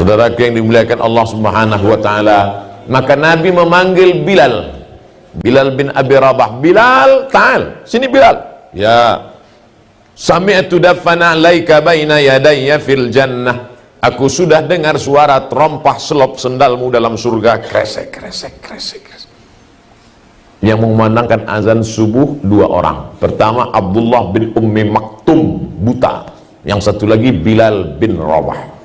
Saudara yang dimuliakan Allah Subhanahu wa taala, maka Nabi memanggil Bilal bin Abi Rabah. Bilal, ta'al, sini Bilal. Ya, sami'tu dafana alaika baina yadayya fil jannah. Aku sudah dengar suara terompah selop sendalmu dalam surga. Kresek, kresek, kresek, kresek. Yang mengumandangkan azan subuh dua orang. Pertama Abdullah bin Ummi Maktum, buta. Yang satu lagi Bilal bin Rabah.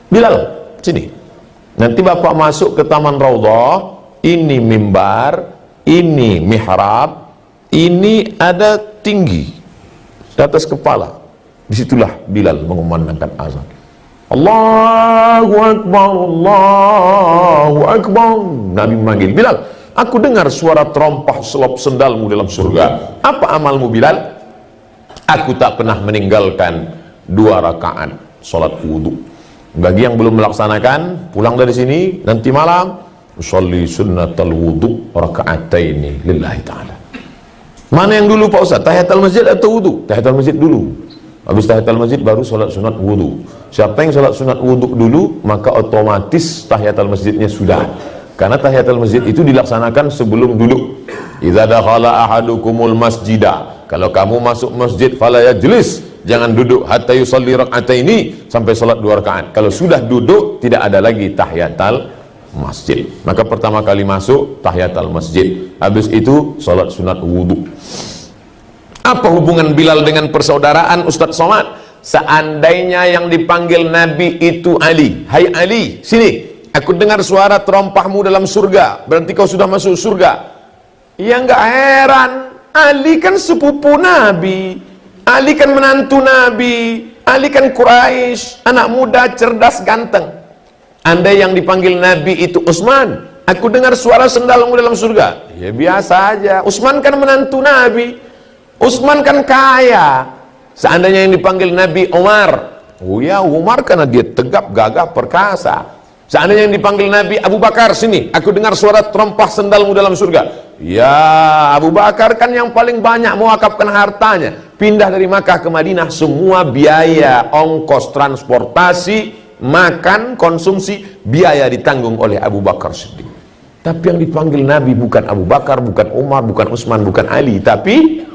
Bilal, sini. Nanti bapak masuk ke Taman Raudhah. Ini mimbar, ini mihrab, ini ada tinggi di atas kepala. Disitulah Bilal mengumandangkan azan. Allahu Akbar, Allahu Akbar. Nabi memanggil Bilal. Aku dengar suara terompah selop sendalmu dalam surga. Apa amalmu Bilal? Aku tak pernah meninggalkan 2 rakaat salat wudu. Bagi yang belum melaksanakan, pulang dari sini nanti malam usolli sunnatal wudu raka'ataini lillahi ta'ala. Mana yang dulu Pak Ustaz? Tahiyatul masjid atau wudu? Tahiyatul masjid dulu. Habis tahiyatul masjid baru salat sunat wudu. Siapa yang salat sunat wudu dulu, maka otomatis tahiyatul masjidnya sudah. Karena tahiyatul masjid itu dilaksanakan sebelum duduk. Idza dakhala ahadukumul masjidah. Kalau kamu masuk masjid fala yajlis, jangan duduk hatta yusalli raka'ataini, sampai salat 2 rakaat. Kalau sudah duduk tidak ada lagi tahiyatul masjid. Maka pertama kali masuk tahiyatul masjid. Habis itu salat sunat wudu. Apa hubungan Bilal dengan persaudaraan Ustadz Somad? Seandainya yang dipanggil Nabi itu Ali. Hai Ali, sini. Aku dengar suara terompahmu dalam surga. Berarti kau sudah masuk surga. Ya nggak heran. Ali kan sepupu Nabi. Ali kan menantu Nabi. Ali kan Quraisy, anak muda, cerdas, ganteng. Andai yang dipanggil Nabi itu Utsman, aku dengar suara sendalmu dalam surga. Ya biasa aja. Utsman kan menantu Nabi. Utsman kan kaya. Seandainya yang dipanggil Nabi Umar, oh ya Umar karena dia tegap, gagah, perkasa. Seandainya yang dipanggil Nabi Abu Bakar, sini, aku dengar suara terompah sendalmu dalam surga. Ya Abu Bakar kan yang paling banyak mewakafkan hartanya. Pindah dari Makkah ke Madinah, semua biaya, ongkos transportasi, makan, konsumsi, biaya ditanggung oleh Abu Bakar Siddiq. Tapi yang dipanggil Nabi bukan Abu Bakar, bukan Umar, bukan Utsman, bukan Ali, tapi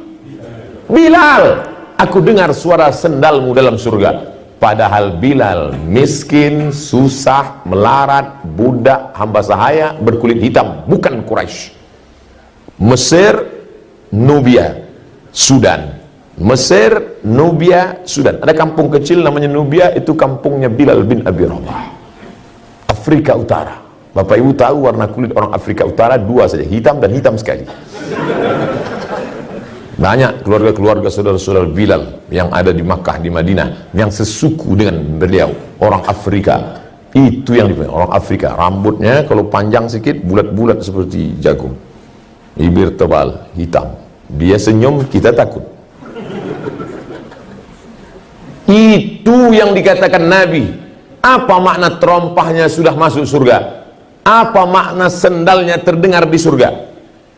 Bilal. Aku dengar suara sendalmu dalam surga. Padahal Bilal miskin, susah, melarat, budak, hamba sahaya, berkulit hitam, bukan Quraisy. Mesir, Nubia, Sudan. Mesir, Nubia, Sudan. Ada kampung kecil namanya Nubia, itu kampungnya Bilal bin Abi Rabah. Afrika Utara. Bapak Ibu tahu warna kulit orang Afrika Utara 2 saja, hitam dan hitam sekali. Banyak keluarga-keluarga saudara-saudara Bilal yang ada di Makkah, di Madinah, yang sesuku dengan beliau, orang Afrika. Itu yang dipanggil orang Afrika. Rambutnya kalau panjang sedikit, bulat-bulat seperti jagung, bibir tebal, hitam. Dia senyum, kita takut. Itu yang dikatakan Nabi. Apa makna terompahnya sudah masuk surga? Apa makna sendalnya terdengar di surga?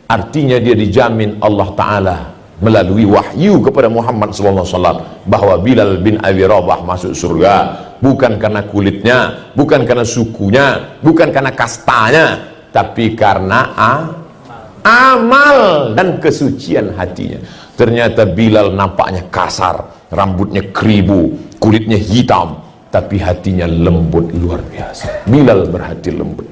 Artinya dia dijamin Allah Ta'ala melalui wahyu kepada Muhammad SAW bahwa Bilal bin Abi Rabah masuk surga. Bukan karena kulitnya, bukan karena sukunya, bukan karena kastanya, tapi karena amal dan kesucian hatinya. Ternyata Bilal nampaknya kasar, rambutnya keribu, kulitnya hitam, tapi hatinya lembut luar biasa. Bilal berhati lembut.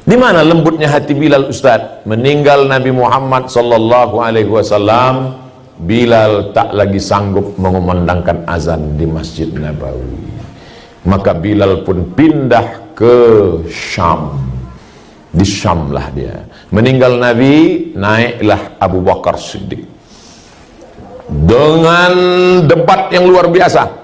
Di mana lembutnya hati Bilal Ustaz? Meninggal Nabi Muhammad sallallahu alaihi wasallam, Bilal tak lagi sanggup mengumandangkan azan di Masjid Nabawi. Maka Bilal pun pindah ke Syam. Di Syam lah dia. Meninggal Nabi, naiklah Abu Bakar Siddiq. Dengan debat yang luar biasa.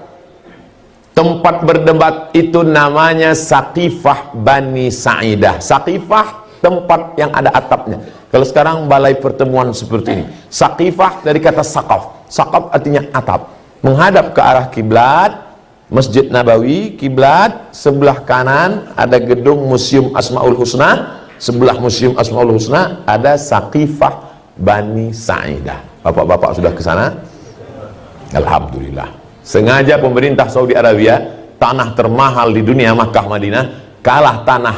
Tempat berdebat itu namanya Saqifah Bani Sa'idah. Saqifah, tempat yang ada atapnya. Kalau sekarang balai pertemuan seperti ini. Saqifah dari kata saqaf. Saqaf artinya atap. Menghadap ke arah kiblat, Masjid Nabawi, kiblat, sebelah kanan ada gedung Museum Asmaul Husna, sebelah Museum Asmaul Husna ada Saqifah Bani Sa'idah. Bapak-bapak sudah ke sana? Alhamdulillah. Sengaja pemerintah Saudi Arabia tanah termahal di dunia, Makkah Madinah, kalah tanah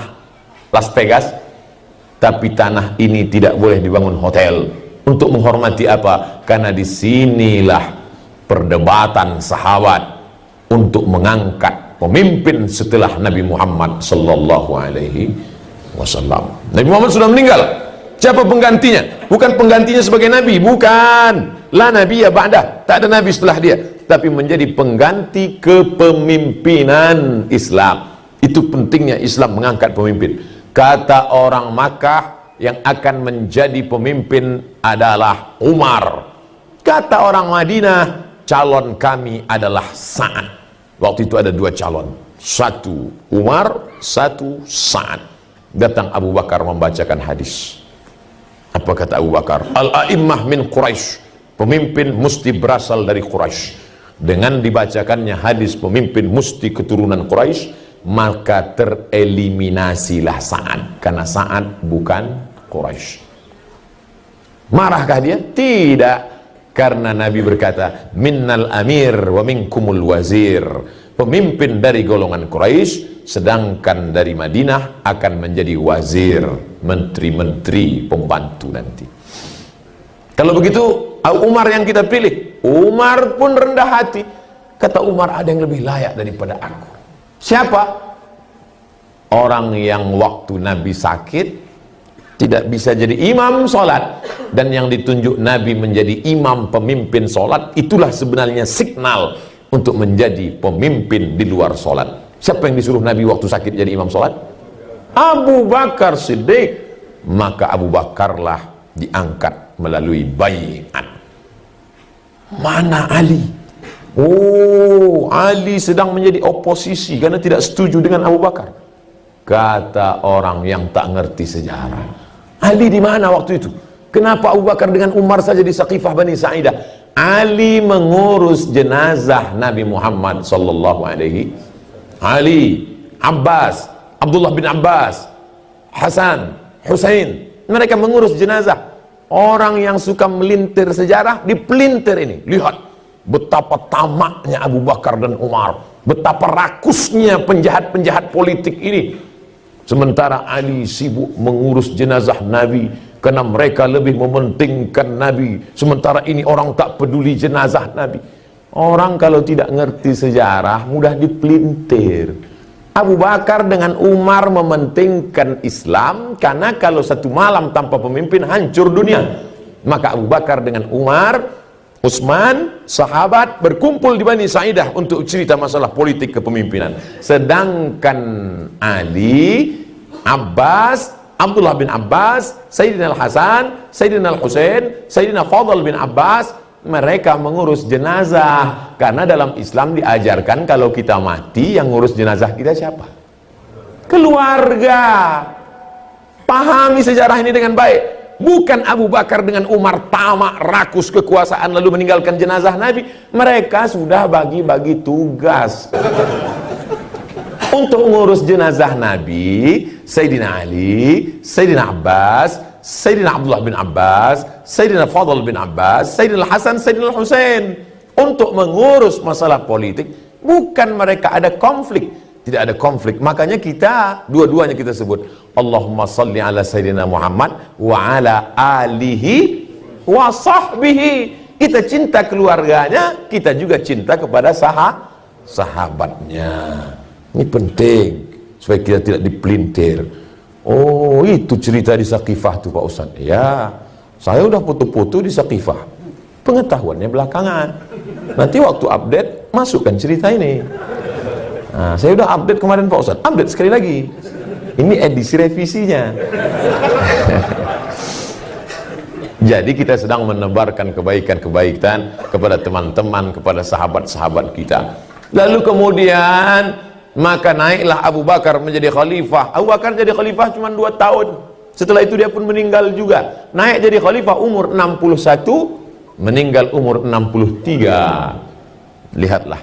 Las Vegas. Tapi tanah ini tidak boleh dibangun hotel. Untuk menghormati apa? Karena disinilah perdebatan sahabat untuk mengangkat pemimpin setelah Nabi Muhammad sallallahu alaihi wasallam. Nabi Muhammad sudah meninggal. Siapa penggantinya? Bukan penggantinya sebagai nabi, bukan. La nabiyya ba'da, tak ada nabi setelah dia, tapi menjadi pengganti kepemimpinan Islam. Itu pentingnya Islam mengangkat pemimpin. Kata orang Makkah, yang akan menjadi pemimpin adalah Umar. Kata orang Madinah, calon kami adalah Sa'ad. Waktu itu ada dua calon, satu Umar, satu Sa'ad. Datang Abu Bakar membacakan hadis. Apa kata Abu Bakar? Al-a'immah min Quraisy, pemimpin mesti berasal dari Quraisy. Dengan dibacakannya hadis pemimpin mesti keturunan Quraisy, maka tereliminasilah Sa'ad, karena Sa'ad bukan Quraisy. Marahkah dia? Tidak, karena Nabi berkata, minnal amir wa minkumul wazir, pemimpin dari golongan Quraisy, sedangkan dari Madinah akan menjadi wazir, menteri-menteri, pembantu nanti. Kalau begitu Umar yang kita pilih. Umar pun rendah hati, kata Umar, ada yang lebih layak daripada aku. Siapa? Orang yang waktu Nabi sakit tidak bisa jadi imam sholat, dan yang ditunjuk Nabi menjadi imam pemimpin sholat, itulah sebenarnya signal untuk menjadi pemimpin di luar sholat. Siapa yang disuruh Nabi waktu sakit jadi imam sholat? Abu Bakar Siddiq. Maka Abu Bakarlah diangkat melalui baiat. Mana Ali? Oh, Ali sedang menjadi oposisi karena tidak setuju dengan Abu Bakar. Kata orang yang tak ngerti sejarah, Ali di mana waktu itu? Kenapa Abu Bakar dengan Umar saja di Saqifah Bani Sa'idah? Ali mengurus jenazah Nabi Muhammad sallallahu alaihi. Ali, Abbas, Abdullah bin Abbas, Hasan, Husain, mereka mengurus jenazah. Orang yang suka melintir sejarah, dipelintir ini. Lihat betapa tamaknya Abu Bakar dan Umar, betapa rakusnya penjahat-penjahat politik ini. Sementara Ali sibuk mengurus jenazah Nabi, karena mereka lebih mementingkan Nabi. Sementara ini orang tak peduli jenazah Nabi. Orang kalau tidak ngerti sejarah mudah dipelintir. Abu Bakar dengan Umar mementingkan Islam, karena kalau satu malam tanpa pemimpin hancur dunia. Maka Abu Bakar dengan Umar, Utsman, sahabat berkumpul di Bani Sa'idah untuk cerita masalah politik kepemimpinan. Sedangkan Ali, Abbas, Abdullah bin Abbas, Sayyidina Al-Hasan, Sayyidina Al-Husain, Sayyidina Fadl bin Abbas, mereka mengurus jenazah. Karena dalam Islam diajarkan kalau kita mati, yang ngurus jenazah kita siapa? Keluarga. Pahami sejarah ini dengan baik. Bukan Abu Bakar dengan Umar tamak, rakus kekuasaan lalu meninggalkan jenazah Nabi. Mereka sudah bagi-bagi tugas untuk mengurus jenazah Nabi. Sayyidina Ali, Sayyidina Abbas, Sayyidina Abdullah bin Abbas, Sayyidina Fadl bin Abbas, Sayyidina Hasan, Sayyidina Husain, untuk mengurus masalah politik. Bukan mereka ada konflik, tidak ada konflik. Makanya kita dua-duanya kita sebut Allahumma salli ala Sayyidina Muhammad wa ala alihi wa sahbihi. Kita cinta keluarganya, kita juga cinta kepada sahabatnya. Ini penting supaya kita tidak dipelintir. Oh, itu cerita di Saqifah tuh Pak Ustaz. Ya, saya udah foto-foto di Saqifah. Pengetahuannya belakangan. Nanti waktu update masukkan cerita ini. Nah, saya udah update kemarin Pak Ustaz. Update sekali lagi. Ini edisi revisinya. Jadi kita sedang menebarkan kebaikan-kebaikan kepada teman-teman, kepada sahabat-sahabat kita. Lalu kemudian maka naiklah Abu Bakar menjadi khalifah. Abu Bakar jadi khalifah cuma 2 tahun. Setelah itu dia pun meninggal juga. Naik jadi khalifah umur 61, meninggal umur 63. Lihatlah.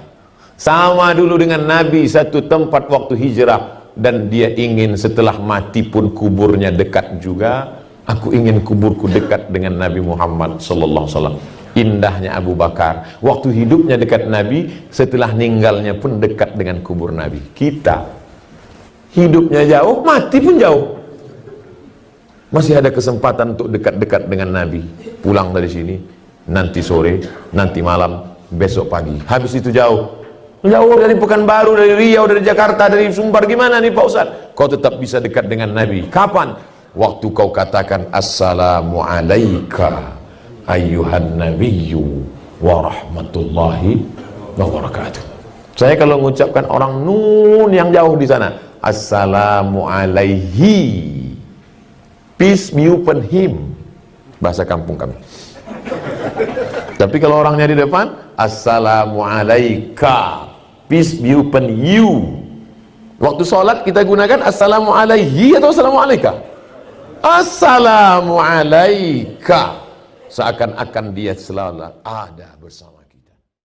Sama dulu dengan Nabi, satu tempat waktu hijrah. Dan dia ingin setelah mati pun kuburnya dekat juga. Aku ingin kuburku dekat dengan Nabi Muhammad sallallahu alaihi wasallam. Indahnya Abu Bakar, waktu hidupnya dekat Nabi, setelah meninggalnya pun dekat dengan kubur Nabi. Kita hidupnya jauh, mati pun jauh. Masih ada kesempatan untuk dekat-dekat dengan Nabi. Pulang dari sini, nanti sore, nanti malam, besok pagi. Habis itu jauh. Jauh dari Pekanbaru, dari Riau, dari Jakarta, dari Sumbar. Gimana nih Pak Ustaz? Kau tetap bisa dekat dengan Nabi. Kapan? Waktu kau katakan Assalamu alaika ayyuhan nabiyyu wa rahmatullahi wa barakatuh. Saya kalau mengucapkan orang nun yang jauh di sana, Assalamu alaihi, peace be upon him, bahasa kampung kami. Tapi kalau orangnya di depan, Assalamu alaika, peace be upon you. Waktu sholat kita gunakan Assalamu alaihi atau Assalamu alaika? Assalamu alaika, seakan-akan dia selalu ada bersama.